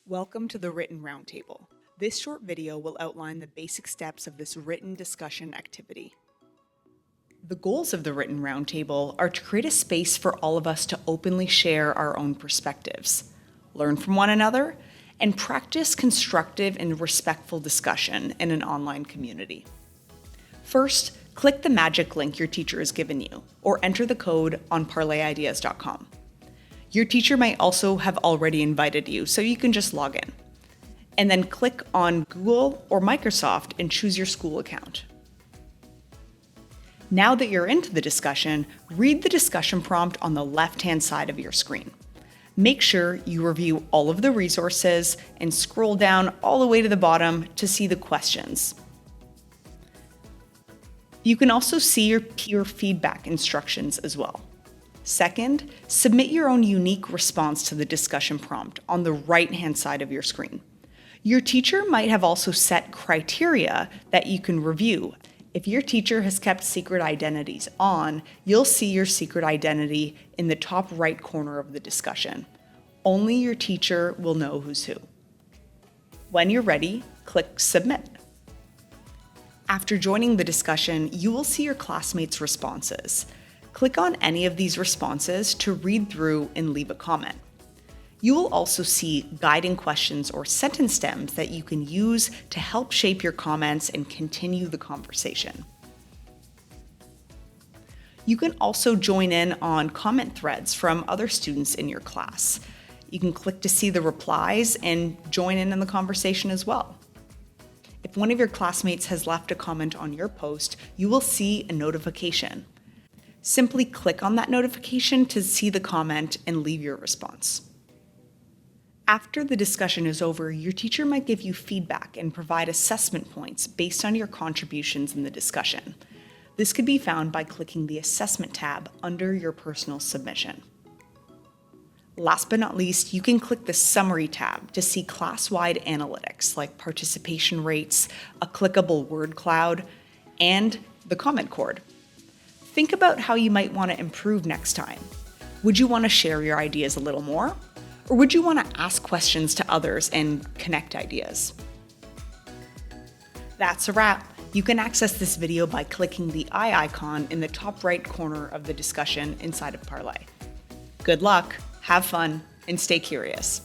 Welcome to the Written RoundTable. This short video will outline the basic steps of this written discussion activity. The goals of the Written RoundTable are to create a space for all of us to openly share our own perspectives, learn from one another, and practice constructive and respectful discussion in an online community. First, click the magic link your teacher has given you, or enter the code on parlayIdeas.com. Your teacher might also have already invited you, so you can just log in. And then click on Google or Microsoft and choose your school account. Now that you're into the discussion, read the discussion prompt on the left-hand side of your screen. Make sure you review all of the resources and scroll down all the way to the bottom to see the questions. You can also see your peer feedback instructions as well. Second, submit your own unique response to the discussion prompt on the right-hand side of your screen. Your teacher might have also set criteria that you can review. If your teacher has kept secret identities on, you'll see your secret identity in the top right corner of the discussion. Only your teacher will know who's who. When you're ready, click Submit. After joining the discussion, you will see your classmates' responses. Click on any of these responses to read through and leave a comment. You will also see guiding questions or sentence stems that you can use to help shape your comments and continue the conversation. You can also join in on comment threads from other students in your class. You can click to see the replies and join in the conversation as well. If one of your classmates has left a comment on your post, you will see a notification. Simply click on that notification to see the comment and leave your response. After the discussion is over, your teacher might give you feedback and provide assessment points based on your contributions in the discussion. This could be found by clicking the Assessment tab under your personal submission. Last but not least, you can click the Summary tab to see class-wide analytics like participation rates, a clickable word cloud, and the comment cord. Think about how you might want to improve next time. Would you want to share your ideas a little more? Or would you want to ask questions to others and connect ideas? That's a wrap. You can access this video by clicking the eye icon in the top right corner of the discussion inside of Parlay. Good luck, have fun, and stay curious.